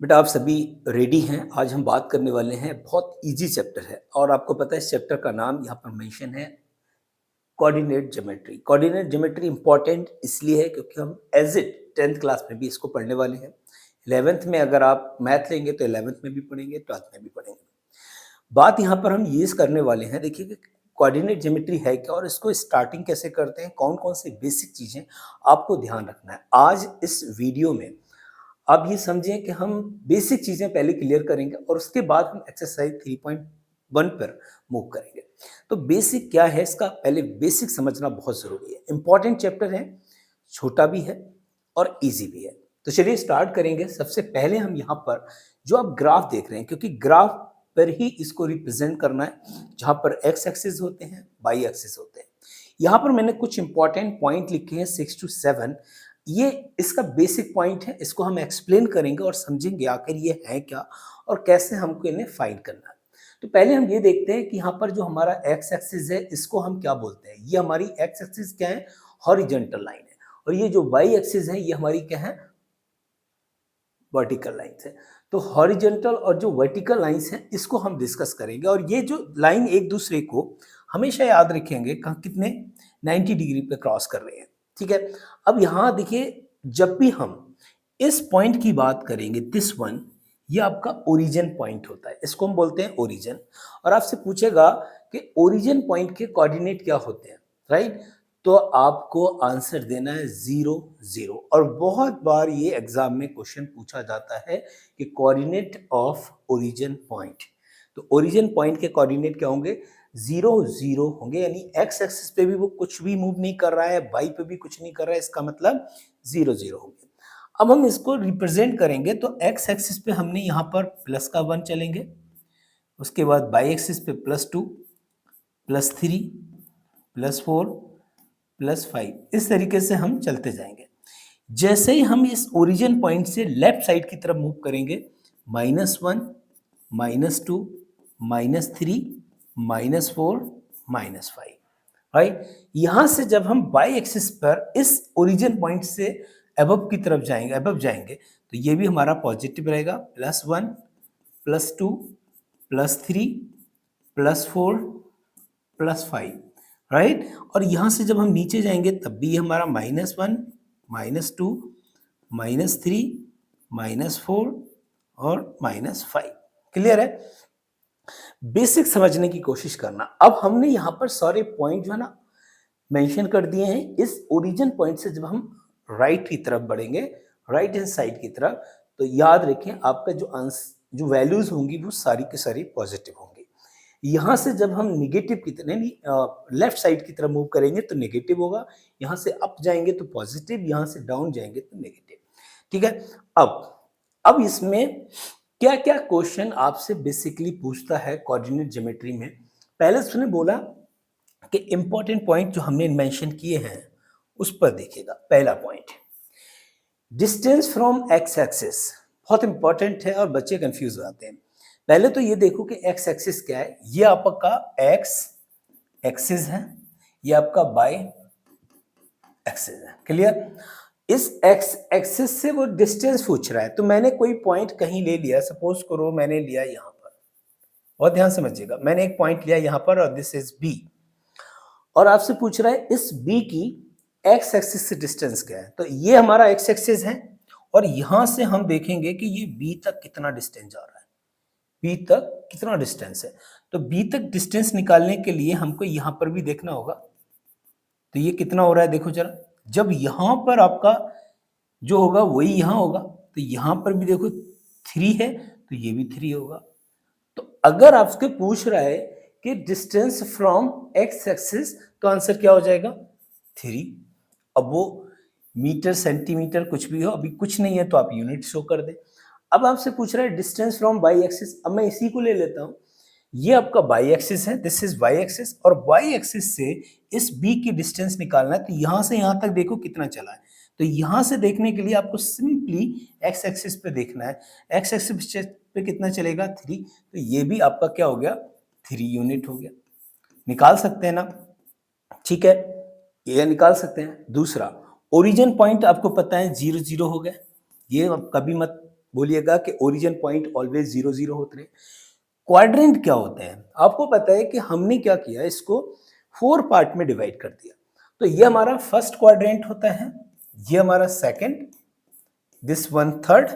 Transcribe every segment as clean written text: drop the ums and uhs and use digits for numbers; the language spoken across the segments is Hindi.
बेटा आप सभी रेडी हैं? आज हम बात करने वाले हैं, बहुत ईज़ी चैप्टर है और आपको पता है इस चैप्टर का नाम यहाँ पर मेंशन है coordinate geometry. Coordinate geometry important इसलिए है क्योंकि हम एज़ इट 10th क्लास में भी इसको पढ़ने वाले हैं। 11th में अगर आप मैथ लेंगे तो 11th में भी पढ़ेंगे, 12th में भी पढ़ेंगे। बात यहाँ पर हम ये करने वाले हैं, देखिए कि कोऑर्डिनेट ज्योमेट्री है क्या और इसको स्टार्टिंग कैसे करते हैं, कौन-कौन सी बेसिक चीज़ें आपको ध्यान रखना है। आज इस वीडियो में आप ये समझें कि हम बेसिक चीज़ें पहले क्लियर करेंगे और उसके बाद हम एक्सरसाइज 3.1 पर मूव करेंगे। तो बेसिक क्या है इसका, पहले बेसिक समझना बहुत ज़रूरी है। इम्पॉर्टेंट चैप्टर है, छोटा भी है और ईज़ी भी है। तो चलिए स्टार्ट करेंगे। सबसे पहले हम यहाँ पर जो आप ग्राफ देख रहे हैं, क्योंकि ग्राफ पर ही इसको रिप्रेजेंट करना है, जहाँ पर एक्स एक्सिस होते हैं, वाई एक्सिस होते हैं। यहाँ पर मैंने कुछ इंपॉर्टेंट पॉइंट लिखे हैं 6 to 7। ये इसका बेसिक पॉइंट है, इसको हम एक्सप्लेन करेंगे और समझेंगे आखिर ये है क्या और कैसे हमको इन्हें फाइंड करना है। तो पहले हम ये देखते हैं कि यहाँ पर जो हमारा एक्स एक्सिस है इसको हम क्या बोलते हैं। ये हमारी एक्स एक्सिस क्या है, हॉरिजॉन्टल लाइन है, और ये जो वाई एक्सिस है ये हमारी क्या है, वर्टिकल लाइन्स है। तो हॉरिजॉन्टल और जो वर्टिकल लाइन्स हैं इसको हम डिस्कस करेंगे, और ये जो लाइन एक दूसरे को हमेशा याद रखेंगे कितने 90 डिग्री पे क्रॉस कर रहे हैं। ठीक है, अब यहाँ देखिए, जब भी हम इस पॉइंट की बात करेंगे, दिस वन, ये आपका ओरिजिन पॉइंट होता है, इसको हम बोलते हैं ओरिजिन। और आपसे पूछेगा कि ओरिजिन पॉइंट के कोऑर्डिनेट क्या होते हैं, राइट? तो आपको आंसर देना है 0 0। और बहुत बार ये एग्जाम में क्वेश्चन पूछा जाता है कि कोऑर्डिनेट ऑफ ओरिजिन पॉइंट। तो ओरिजिन पॉइंट के कोऑर्डिनेट क्या होंगे, 0 0 होंगे, यानी एक्स एक्सिस पे भी वो कुछ भी मूव नहीं कर रहा है, वाई पे भी कुछ नहीं कर रहा है, इसका मतलब 0 0 होंगे। अब हम इसको रिप्रेजेंट करेंगे तो एक्स एक्सिस पे हमने यहाँ पर प्लस का 1 चलेंगे, उसके बाद वाई एक्सिस पे +2, +3, +4, +5, इस तरीके से हम चलते जाएंगे। जैसे ही हम इस ओरिजिन पॉइंट से लेफ्ट साइड की तरफ मूव करेंगे, -1, -2, -3, -4, -5, राइट? यहां से जब हम वाई एक्सिस पर इस ओरिजिन पॉइंट से अबव की तरफ जाएंगे, अबव जाएंगे, तो ये भी हमारा पॉजिटिव रहेगा, +1, +2, +3, +4, +5, राइट? और यहां से जब हम नीचे जाएंगे तब भी हमारा -1, -2, -3, -4 और -5। क्लियर है? बेसिक समझने की कोशिश करना। अब हमने यहाँ पर सारे पॉइंट जो है ना मेंशन कर दिए हैं। इस ओरिजिन पॉइंट से जब हम राइट की तरफ बढ़ेंगे, राइट हैंड साइड की तरफ, तो याद रखें आपका जो वैल्यूज होंगी वो सारी की सारी पॉजिटिव होंगी। यहाँ से जब हम निगेटिव की तरफ, लेफ्ट साइड की तरफ मूव करेंगे तो नेगेटिव होगा, यहाँ से अप जाएंगे तो पॉजिटिव, यहाँ से डाउन जाएंगे तो नेगेटिव। ठीक है, अब इसमें क्या क्या क्वेश्चन आपसे बेसिकली पूछता है कोऑर्डिनेट ज्योमेट्री में। पहले उसने बोला कि इंपॉर्टेंट पॉइंट जो हमने मेंशन किए हैं उस पर देखिएगा। पहला point, distance from x axis, बहुत इंपॉर्टेंट है और बच्चे कंफ्यूज हो जाते हैं। पहले तो ये देखो कि एक्स एक्सिस क्या है। ये आपका एक्स एक्सिस है, ये आपका वाई एक्सिस है। क्लियर? इस एक्स एक्सिस से वो डिस्टेंस पूछ रहा है, तो मैंने कोई पॉइंट कहीं ले लिया, सपोज करो मैंने लिया यहां पर, बहुत ध्यान समझिएगा, मैंने एक पॉइंट लिया यहां पर और दिस इज बी, और आपसे पूछ रहा है इस बी की एक्स एक्सिस से डिस्टेंस क्या है। तो ये हमारा एक्स एक्सिस है और यहां से हम देखेंगे कि ये बी तक कितना डिस्टेंस जा रहा है, बी तक कितना डिस्टेंस है। तो बी तक डिस्टेंस निकालने के लिए हमको यहां पर भी देखना होगा, तो ये कितना हो रहा है देखो जरा। जब यहां पर आपका जो होगा वही यहां होगा, तो यहां पर भी देखो 3 है तो ये भी 3 होगा। तो अगर आपसे पूछ रहा है कि डिस्टेंस फ्रॉम एक्स एक्सिस, तो आंसर क्या हो जाएगा 3। अब वो मीटर सेंटीमीटर कुछ भी हो, अभी कुछ नहीं है तो आप यूनिट शो कर दें। अब आपसे पूछ रहा है डिस्टेंस फ्रॉम वाई एक्सिस, अब मैं इसी को ले लेता हूं, ये आपका वाई एक्सिस है, दिस इज वाई एक्सिस, और वाई एक्सिस से इस बी की डिस्टेंस निकालना है। तो यहां से यहां तक देखो कितना चला है, तो यहां से देखने के लिए आपको सिंपली एक्स एक्सिस पे देखना है। एक्स एक्सिस पे कितना चलेगा 3, तो ये भी आपका क्या हो गया 3 यूनिट हो गया। निकाल सकते हैं ना? ठीक है, ये निकाल सकते हैं। दूसरा, ओरिजिन पॉइंट आपको पता है 0 0 हो गया, ये अब कभी मत बोलिएगा कि ओरिजिन पॉइंट ऑलवेज 0 0 होते रहे। क्वाड्रेंट क्या होते हैं? आपको पता है कि हमने क्या किया, इसको 4 पार्ट में डिवाइड कर दिया। तो ये हमारा फर्स्ट क्वाड्रेंट होता है, ये हमारा सेकंड, दिस वन थर्ड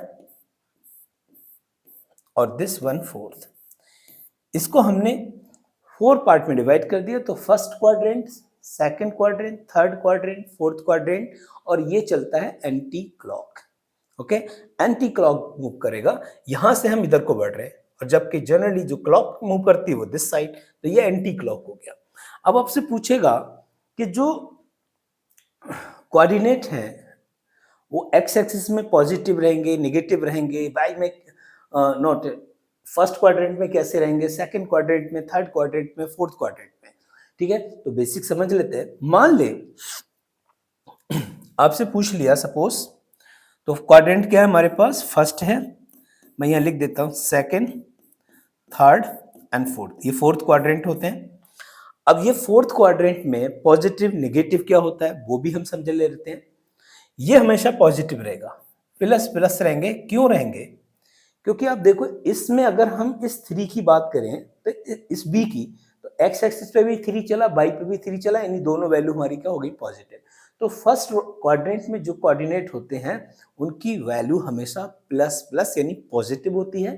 और दिस वन फोर्थ। इसको हमने 4 पार्ट में डिवाइड कर दिया। तो first quadrant, second quadrant, third quadrant, fourth quadrant, और ये चलता है anti clock. Okay, anti clock move करेगा, यहां से हम इधर को बढ़ रहे हैं, और जबकि जनरली जो क्लॉक मूव करती है वो दिस साइड, तो ये एंटी क्लॉक हो गया। अब आपसे पूछेगा कि जो कोऑर्डिनेट हैं वो एक्स एक्सिस में पॉजिटिव रहेंगे, नेगेटिव रहेंगे, वाई में नॉट, फर्स्ट क्वाड्रेंट में कैसे रहेंगे, सेकंड क्वाड्रेंट में, थर्ड क्वाड्रेंट में, फोर्थ क्वाड्रेंट में। ठीक है, तो बेसिक समझ लेते हैं। मान ले आपसे पूछ लिया सपोज, तो क्वाड्रेंट क्या है हमारे पास, फर्स्ट है, मैं यहां लिख देता हूं सेकंड, थर्ड एंड फोर्थ, ये फोर्थ क्वाड्रेंट होते हैं। अब ये फोर्थ क्वाड्रेंट में पॉजिटिव नेगेटिव क्या होता है वो भी हम समझ ले लेते हैं। ये हमेशा पॉजिटिव रहेगा, प्लस प्लस रहेंगे। क्यों रहेंगे? क्योंकि आप देखो इसमें अगर हम इस 3 की बात करें तो इस बी की, तो एक्स एक्सिस पे भी 3 चला, वाई पे भी 3 चला, यानी दोनों वैल्यू हमारी क्या हो गई, पॉजिटिव। तो फर्स्ट क्वाड्रेंट में जो कोऑर्डिनेट होते हैं उनकी वैल्यू हमेशा प्लस प्लस यानी पॉजिटिव होती है।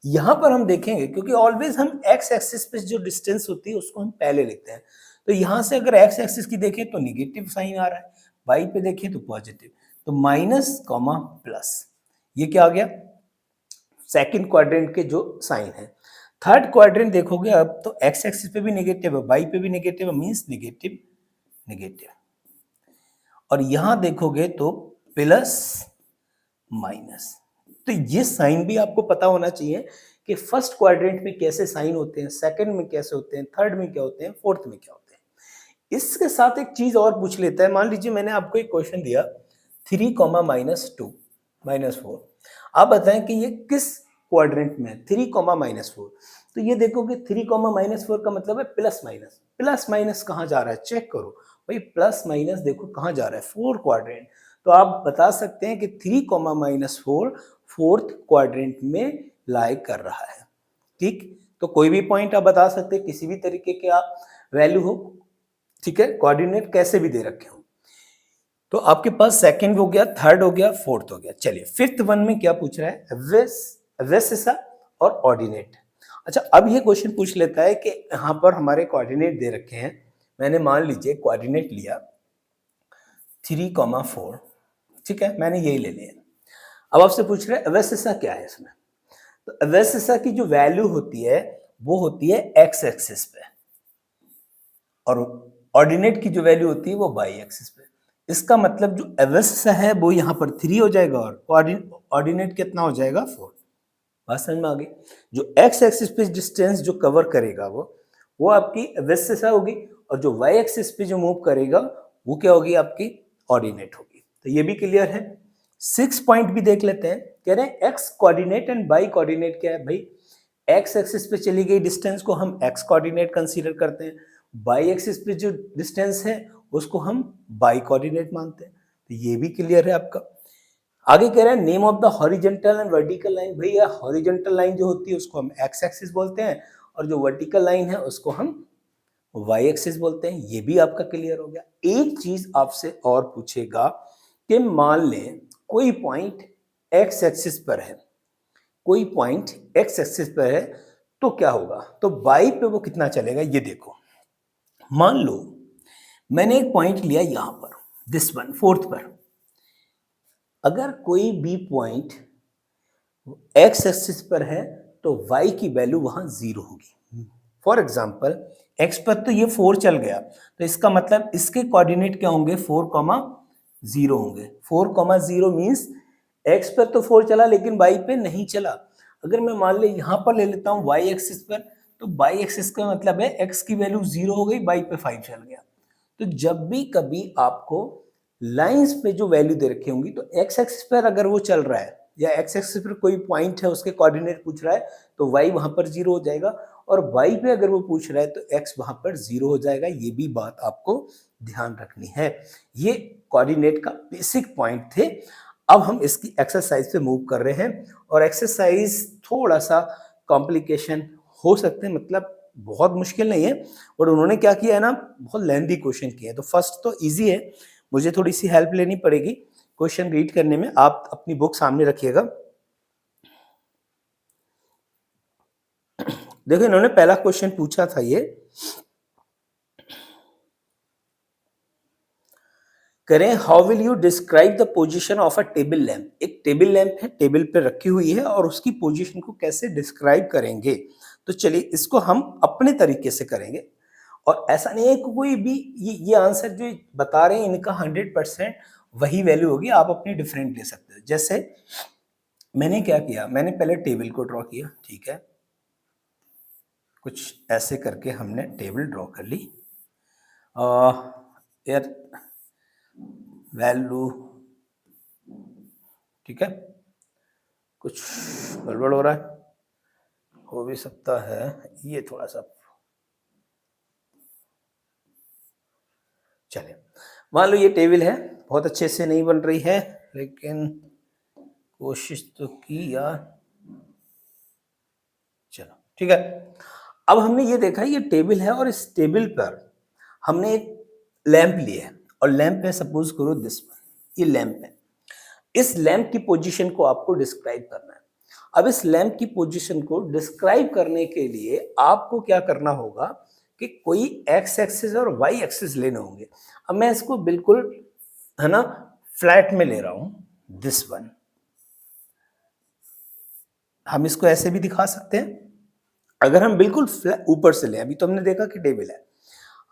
यहां पर हम देखेंगे क्योंकि ऑलवेज हम एक्स एक्सिस पे जो डिस्टेंस होती है उसको हम पहले लिखते हैं, तो यहां से अगर एक्स एक्सिस की देखें तो निगेटिव साइन आ रहा है, वाई पे देखें तो पॉजिटिव, तो माइनस कॉमा प्लस, ये क्या आ गया, सेकंड क्वाड्रेंट के जो साइन है। थर्ड क्वाड्रेंट देखोगे अब तो एक्स एक्सिस पे भी नेगेटिव है, वाई पे भी नेगेटिव है, मींस नेगेटिव नेगेटिव, और यहां देखोगे तो प्लस माइनस। तो ये साइन भी आपको पता होना चाहिए कि फर्स्ट क्वाड्रेंट में कैसे साइन होते हैं, सेकंड में कैसे होते हैं, थर्ड में क्या होते हैं, फोर्थ में क्या होते हैं। इसके साथ एक चीज और पूछ लेता है। मान लीजिए मैंने आपको एक क्वेश्चन दिया 3 माइनस 2 माइनस 4, आप बताएं कि ये किस क्वाड्रेंट में है, 3 माइनस 4। तो ये देखोगे 3 माइनस 4 का मतलब है प्लस माइनस। प्लस माइनस कहाँ जा रहा है चेक करो भाई, प्लस माइनस देखो कहाँ जा रहा है, 4 क्वाड्रेंट। तो आप बता सकते हैं कि 3 माइनस 4 फोर्थ क्वाड्रेंट में लाई कर रहा है। ठीक, तो कोई भी पॉइंट आप बता सकते हैं, किसी भी तरीके के आप वैल्यू हो, ठीक है, कोऑर्डिनेट कैसे भी दे रखे हो। तो आपके पास सेकंड हो गया, थर्ड हो गया, फोर्थ हो गया। चलिए फिफ्थ वन में क्या पूछ रहा है, एब्सिसा और ऑर्डिनेट। अच्छा, अब ये क्वेश्चन पूछ लेता है कि यहाँ पर हमारे कोऑर्डिनेट दे रखे हैं, मैंने मान लीजिए कोऑर्डिनेट लिया 3, 4, ठीक है, मैंने यही ले लिया। अब आपसे पूछ रहे हैं एब्सिसा क्या है इसमें, तो एब्सिसा की जो वैल्यू होती है वो होती है एक्स एक्सिस पे, और ऑर्डिनेट की जो वैल्यू होती है वो वाई एक्सिस पे। इसका मतलब जो एब्सिसा है वो यहाँ पर 3 हो जाएगा और ऑर्डिनेट कितना हो जाएगा, 4। बात समझ में आ गई? जो एक्स एक्सिस पे डिस्टेंस जो कवर करेगा वो आपकी एब्सिसा होगी, और जो वाई एक्सिस पे जो मूव करेगा वो क्या होगी, आपकी ऑर्डिनेट होगी। तो ये भी क्लियर है। 6 पॉइंट भी देख लेते हैं। कह रहे हैं X coordinate and Y coordinate क्या है भाई, एक्स एक्सिस पे चली गई डिस्टेंस को हम एक्स कोऑर्डिनेट कंसीडर करते हैं, वाई एक्सिस पे जो डिस्टेंस है उसको हम वाई कोऑर्डिनेट मानते हैं। तो ये भी क्लियर है आपका। आगे कह रहे हैं name of the horizontal and vertical line. भैया हॉरिजॉन्टल लाइन जो होती है उसको हम एक्स एक्सिस बोलते हैं, और जो वर्टिकल लाइन है उसको हम वाई एक्सिस बोलते हैं। ये भी आपका क्लियर हो गया। एक चीज आपसे और पूछेगा कि मान लें कोई पॉइंट एक्स एक्सिस पर है, कोई पॉइंट एक्स एक्सिस पर है, तो क्या होगा, तो वाई पे वो कितना चलेगा, ये देखो। मान लो मैंने एक पॉइंट लिया यहां पर, दिस वन फोर्थ पर, अगर कोई भी पॉइंट एक्स एक्सिस पर है तो y की वैल्यू वहां 0 होगी। फॉर एग्जाम्पल x पर तो ये 4 चल गया, तो इसका मतलब इसके कोऑर्डिनेट क्या होंगे, 4, 0 होंगे। 4, 0 मीन्स x पर तो 4 चला लेकिन y पे नहीं चला। अगर मैं मान ले यहां पर ले लेता हूं y एक्सिस पर, तो y एक्सिस का मतलब है x की वैल्यू 0 हो गई, y पे 5 चल गया। तो जब भी कभी आपको लाइंस पे जो वैल्यू दे रखी होंगी, तो x एक्सिस पर अगर वो चल रहा है या x एक्सिस पर कोई पॉइंट है उसके कोऑर्डिनेट पूछ रहा है, तो y वहां पर 0 हो जाएगा, और y पे अगर वो पूछ रहा है तो x वहां पर 0 हो जाएगा। ये भी बात आपको ध्यान रखनी है। ये कोऑर्डिनेट का बेसिक पॉइंट थे। अब हम इसकी एक्सरसाइज पे मूव कर रहे हैं और एक्सरसाइज थोड़ा सा कॉम्प्लिकेशन हो सकते हैं, मतलब बहुत मुश्किल नहीं है, और उन्होंने क्या किया है ना, बहुत लेंथी क्वेश्चन किए हैं। तो फर्स्ट तो इजी है, मुझे थोड़ी सी हेल्प लेनी पड़ेगी क्वेश्चन रीड करने में। आप अपनी बुक सामने रखिएगा। देखो इन्होंने पहला क्वेश्चन पूछा था ये, करें how will you describe the position of a table lamp. एक टेबल लैंप है, टेबल पे रखी हुई है, और उसकी पोजीशन को कैसे डिस्क्राइब करेंगे। तो चलिए इसको हम अपने तरीके से करेंगे, और ऐसा नहीं है कि कोई भी ये आंसर जो बता रहे हैं इनका 100% वही वैल्यू होगी, आप अपनी डिफरेंट ले सकते हो। जैसे मैंने क्या किया, मैंने पहले टेबल को ड्रॉ किया, ठीक है, कुछ ऐसे करके हमने टेबल ड्रॉ कर ली। यार वैल्यू, ठीक है, कुछ गड़बड़ हो रहा है, हो भी सकता है ये थोड़ा सा, चलिए मान लो ये टेबल है, बहुत अच्छे से नहीं बन रही है लेकिन कोशिश तो की यार, चलो ठीक है। अब हमने ये देखा ये टेबल है, और इस टेबल पर हमने एक लैंप लिया है, और लैंप है सपोज करो दिस वन, ये लैंप है। इस लैंप की पोजीशन को आपको डिस्क्राइब करना है। अब इस लैंप की पोजीशन को डिस्क्राइब करने के लिए आपको क्या करना होगा कि कोई एक्स एक्सिस और वाई एक्सिस लेने होंगे। अब मैं इसको बिल्कुल, है ना, फ्लैट में ले रहा हूं, दिस वन। हम इसको ऐसे भी दिखा सकते हैं, अगर हम बिल्कुल ऊपर से लें। अभी तो हमने देखा कि टेबल है,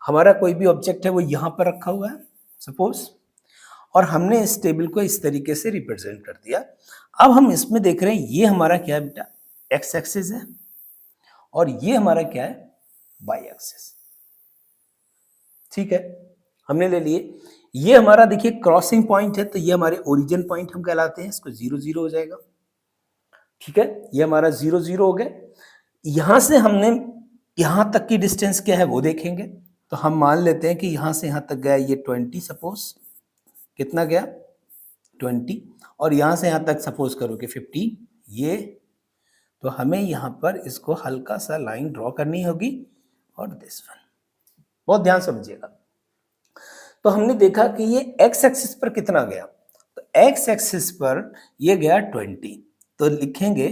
हमारा कोई भी ऑब्जेक्ट है वो यहां पर रखा हुआ है सपोज, और हमने इस टेबल को इस तरीके से रिप्रेजेंट कर दिया। अब हम इसमें देख रहे हैं ये हमारा क्या है बेटा, एक्स एक्सिस है, और ये हमारा क्या है, वाई एक्सिस, ठीक है, हमने ले लिए। ये हमारा देखिए क्रॉसिंग पॉइंट है, तो ये हमारे ओरिजिन पॉइंट हम कहलाते हैं, इसको 0 0 हो जाएगा, ठीक है, ये हमारा 0 0 हो गया। यहां से हमने यहां तक की डिस्टेंस क्या है वो देखेंगे, तो हम मान लेते हैं कि यहां से यहां तक गया ये 20, सपोज कितना गया 20, और यहां से यहां तक सपोज करो कि 15, ये, तो हमें यहां पर इसको हल्का सा लाइन ड्रॉ करनी होगी, और दिस वन, बहुत ध्यान समझिएगा। तो हमने देखा कि ये एक्स एक्सिस पर कितना गया, तो एक्स एक्सिस पर ये गया 20, तो लिखेंगे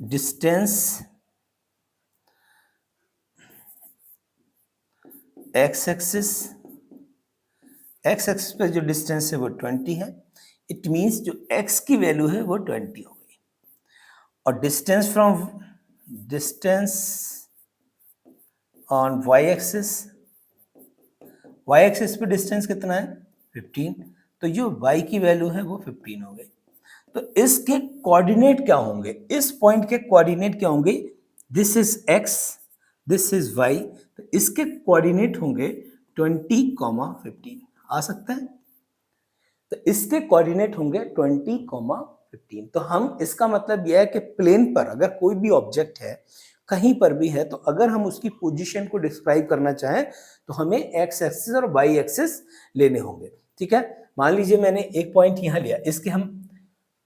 distance X axis, X axis पर जो डिस्टेंस है वो 20 है, इट मींस जो एक्स की वैल्यू है वो 20 हो गई, और distance on Y axis, Y axis पे डिस्टेंस कितना है 15, तो जो वाई की वैल्यू है वो 15 हो गई। तो इसके कोऑर्डिनेट क्या होंगे, इस पॉइंट के कोऑर्डिनेट क्या होंगे, this is X, this is Y, तो इसके कोऑर्डिनेट होंगे 20, 15 आ सकता है, तो इसके कोऑर्डिनेट होंगे 20, 15। तो हम, इसका मतलब यह है कि प्लेन पर अगर कोई भी ऑब्जेक्ट है कहीं पर भी है, तो अगर हम उसकी पोजीशन को डिस्क्राइब करना चाहें तो हमें एक्स एक्सिस और वाई एक्सिस लेने होंगे, ठीक है। मान लीजिए मैंने एक पॉइंट यहां लिया, इसके हम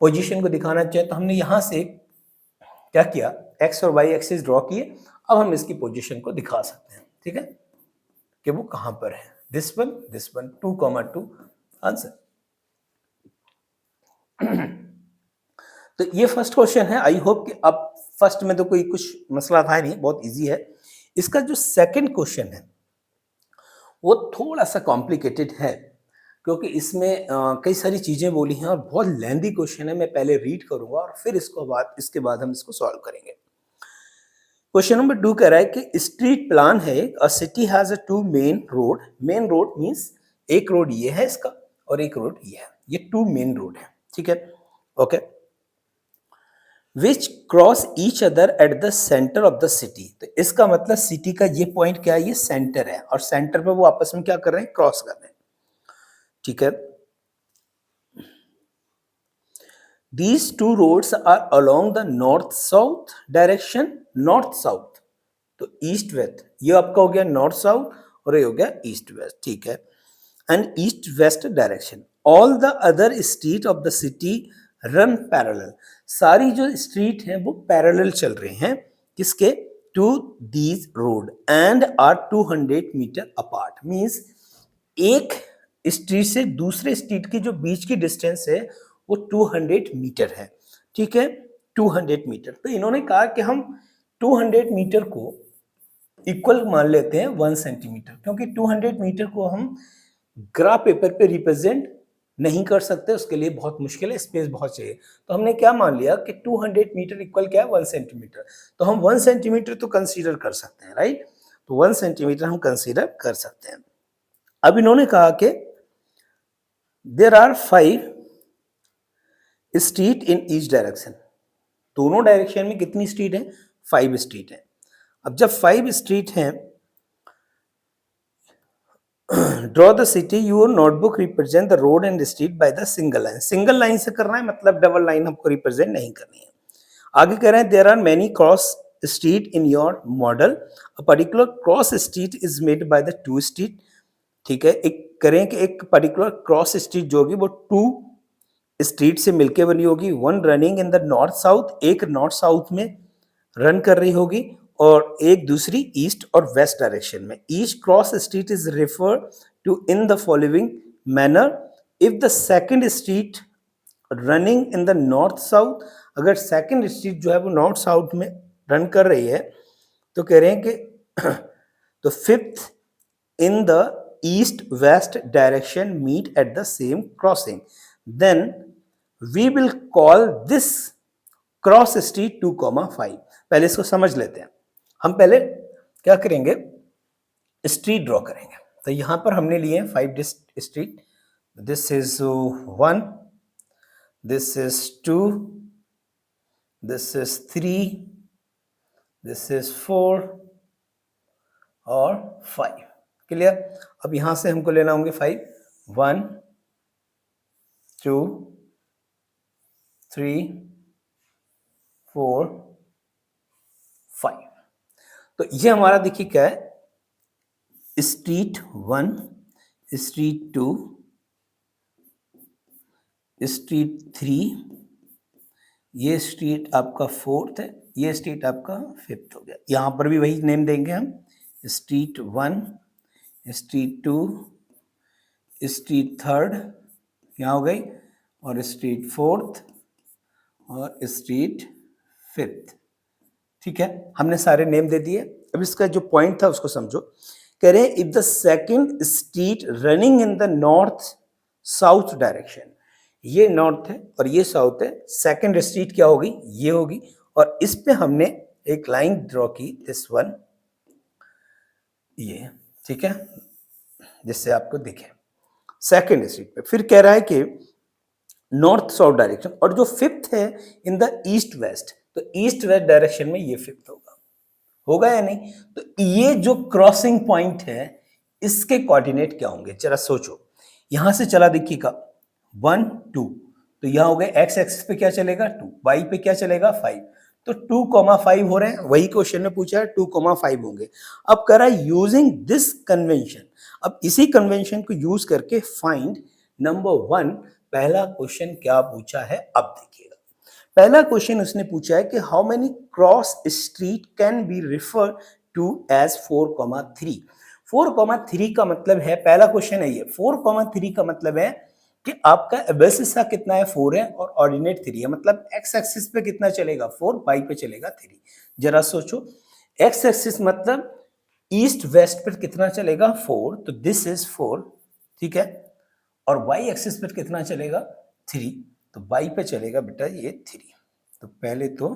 पोजीशन को दिखाना चाहें तो हमने यहां से क्या किया, एक्स और वाई एक्सिस ड्रॉ किए। अब हम इसकी पोजीशन को दिखा सकते हैं, ठीक है, कि वो कहां पर है, दिस वन 2, 2 आंसर। तो ये फर्स्ट क्वेश्चन है, आई होप कि अब फर्स्ट में तो कोई कुछ मसला था नहीं, बहुत इजी है। इसका जो सेकंड क्वेश्चन है वो थोड़ा सा कॉम्प्लिकेटेड है, क्योंकि इसमें कई सारी चीजें बोली हैं और बहुत लेंथी क्वेश्चन है। मैं पहले रीड करूंगा और फिर इसके बाद हम इसको सॉल्व करेंगे। क्वेश्चन नंबर 2 कह रहा है कि स्ट्रीट प्लान है, अ city has a 2 main road means एक रोड ये है इसका और एक रोड ये है, ये 2 मेन रोड है, ठीक है, okay, which cross each other at the centre of the city. तो इसका मतलब सिटी का ये पॉइंट क्या है, ये सेंटर है, और सेंटर पे वो आपस में क्या कर रहे हैं, क्रॉस कर रहे हैं, ठीक है। These two roads are along the north south direction, north south, तो ईस्ट वेस्ट, ये आपका हो गया नॉर्थ साउथ और ये हो गया ईस्ट वेस्ट, ठीक है। and east-west direction. All the other street of the city run parallel. सारी जो स्ट्रीट हैं वो पैरेलल चल रहे हैं किसके? Two these road and are 200 metre apart. Means एक स्ट्रीट से दूसरे स्ट्रीट की जो बीच की डिस्टेंस है वो 200 मीटर है. ठीक है, 200 मीटर. तो इन्होंने कहा कि हम 200 मीटर को इक्वल मान लेते हैं 1 सेंटीमीटर, क्योंकि 200 मीटर को हम ग्राफ पेपर पे रिप्रेजेंट नहीं कर सकते, उसके लिए बहुत मुश्किल है, स्पेस बहुत चाहिए. तो हमने क्या मान लिया कि 200 मीटर इक्वल क्या है? 1 सेंटीमीटर. तो हम 1 सेंटीमीटर तो कंसीडर कर सकते हैं, राइट? तो 1 सेंटीमीटर हम कंसीडर कर सकते हैं. अब इन्होंने कहा कि there are 5 street in each direction. दोनों डायरेक्शन में कितनी स्ट्रीट है? 5 स्ट्रीट है. अब जब 5 स्ट्रीट हैं, draw the city. Your notebook represent the road and street by the single line. Single line से करना है, मतलब डबल लाइन हमको रिप्रेजेंट नहीं करनी है. आगे कह रहे हैं there are many cross street in your model. A particular cross street is made by the 2 street. ठीक है, एक करें कि एक पर्टिकुलर क्रॉस स्ट्रीट जो होगी वो 2 स्ट्रीट से मिलकर बनी होगी. One running in the north south, एक नॉर्थ साउथ में रन कर रही होगी और एक दूसरी ईस्ट और वेस्ट डायरेक्शन में. Each cross street is refer to in the following manner. If the second street running in the north south, अगर सेकंड स्ट्रीट जो है वो नॉर्थ साउथ में रन कर रही है तो कह रहे हैं कि तो fifth in the east west direction meet at the same crossing, then we will call this cross street 2,5. पहले इसको समझ लेते हैं. हम पहले क्या करेंगे? स्ट्रीट ड्रॉ करेंगे. तो यहां पर हमने लिए 5 street. This is 1, this is 2, this is 3, this is 4 और 5. क्लियर? अब यहां से हमको लेना होंगे 5. 1 2 3 4 5. तो ये हमारा देखिए क्या है? स्ट्रीट 1, स्ट्रीट 2, स्ट्रीट 3, ये स्ट्रीट आपका 4th है, ये स्ट्रीट आपका 5th हो गया. यहां पर भी वही नेम देंगे हम. स्ट्रीट 1, स्ट्रीट 2, स्ट्रीट 3rd यहाँ हो गई, और स्ट्रीट 4th और स्ट्रीट 5th. ठीक है, हमने सारे नेम दे दिए. अब इसका जो पॉइंट था उसको समझो. कह रहे हैं if the second street running in the north south direction, ये नॉर्थ है और ये साउथ है, सेकंड स्ट्रीट क्या होगी? ये होगी. और इस पे हमने एक लाइन ड्रॉ की, दिस वन, ये. ठीक है, जिससे आपको दिखे सेकंड स्ट्रीट पे. फिर कह रहा है कि नॉर्थ साउथ डायरेक्शन, और जो 5th है इन द ईस्ट वेस्ट, तो ईस्ट वेस्ट डायरेक्शन में ये 5th होगा या नहीं? तो ये जो क्रॉसिंग पॉइंट है इसके कोऑर्डिनेट क्या होंगे? जरा सोचो. यहां से चला देखिएगा 1 2, तो यहां हो गए एक्स एक्सिस पे क्या चलेगा? 2, वाई पे क्या चलेगा? 5. तो 2,5 हो रहे हैं. वही क्वेश्चन में पूछा है, 2,5 होंगे. अब कह रहा है यूजिंग दिस कन्वेंशन. अब इसी कन्वेंशन को यूज करके फाइंड नंबर 1. पहला क्वेश्चन क्या पूछा है? अब देखिएगा. पहला क्वेश्चन उसने पूछा है कि how many cross street can be refer to as 4,3. 4,3 का मतलब है, पहला क्वेश्चन है ये, 4,3 का मतलब है कि आपका एबेसिस हिस्सा कितना है? 4 है और ऑर्डिनेट 3 है. मतलब एक्स एक्सिस पे कितना चलेगा? 4, वाई पे चलेगा 3. जरा सोचो, एक्स एक्सिस मतलब ईस्ट वेस्ट पर कितना चलेगा? 4, तो दिस इज 4. ठीक है, और वाई एक्सिस पर कितना चलेगा? 3, तो वाई पे चलेगा बेटा ये 3. तो पहले तो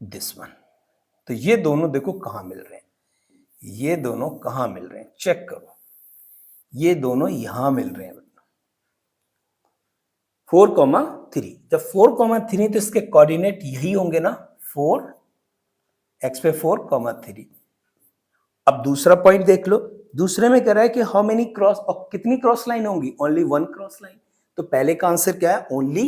दिस वन. तो ये दोनों देखो कहां मिल रहे हैं, ये दोनों कहां मिल रहे हैं? चेक करो, ये दोनों यहां मिल रहे हैं 4,3. जब 4,3 तो इसके कोऑर्डिनेट यही होंगे ना, 4 एक्स पे 4,3. अब दूसरा पॉइंट देख लो. दूसरे में कह रहा है कि हाउ मेनी क्रॉस, और कितनी क्रॉस लाइन होंगी? Only 1 cross line. तो पहले का आंसर क्या है? Only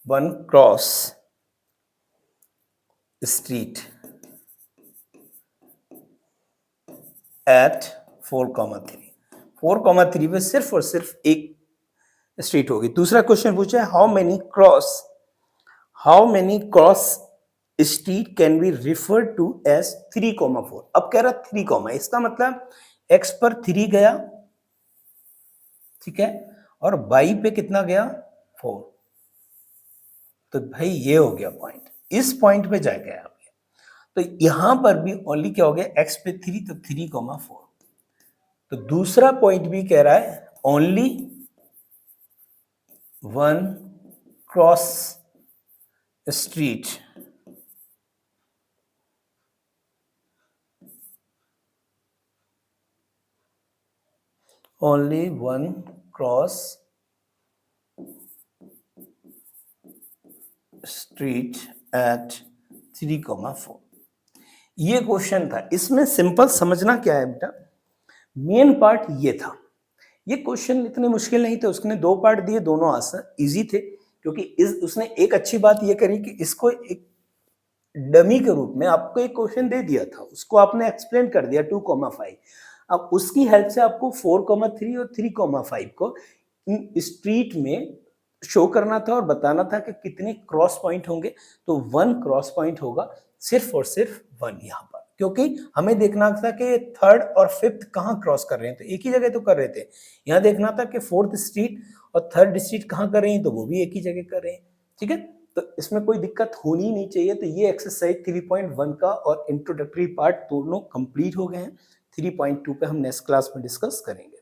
1 cross street eight 4,3। 4,3 पे सिर्फ और सिर्फ एक स्ट्रीट होगी। दूसरा क्वेश्चन पूछा है how many cross street can be refer to as 3,4। अब कह रहा 3, इसका मतलब x पर 3 गया, ठीक है, और y पे कितना गया 4। तो भाई ये हो गया पॉइंट, इस पॉइंट पे जाएगा आप। तो यहां पर भी ओनली क्या हो गया x पे 3, तो 3,4। तो दूसरा पॉइंट भी कह रहा है only 1 cross street only 1 cross street at 3,4। ये क्वेश्चन था। इसमें सिंपल समझना क्या है बेटा, मेन पार्ट ये था। ये क्वेश्चन इतने मुश्किल नहीं थे, उसने 2 पार्ट दिए, दोनों आसान इजी थे, क्योंकि उसने एक अच्छी बात ये करी कि इसको एक डमी के रूप में आपको एक क्वेश्चन दे दिया था, उसको आपने एक्सप्लेन कर दिया 2,5। अब उसकी हेल्प से आपको 4,3 और 3,5 को स्ट्रीट में शो करना था और बताना था कि कितने क्रॉस पॉइंट होंगे। तो 1 क्रॉस पॉइंट होगा, सिर्फ और सिर्फ 1 यहाँ पर, क्योंकि हमें देखना था कि थर्ड और फिफ्थ कहाँ क्रॉस कर रहे हैं, तो एक ही जगह तो कर रहे थे। यहाँ देखना था कि फोर्थ स्ट्रीट और थर्ड स्ट्रीट कहाँ कर रहे हैं, तो वो भी एक ही जगह कर रहे हैं, ठीक है। तो इसमें कोई दिक्कत होनी नहीं चाहिए। तो ये एक्सरसाइज 3.1 का और इंट्रोडक्टरी पार्ट दोनों कंप्लीट हो गए हैं। 3.2 पे हम नेक्स्ट क्लास में डिस्कस करेंगे।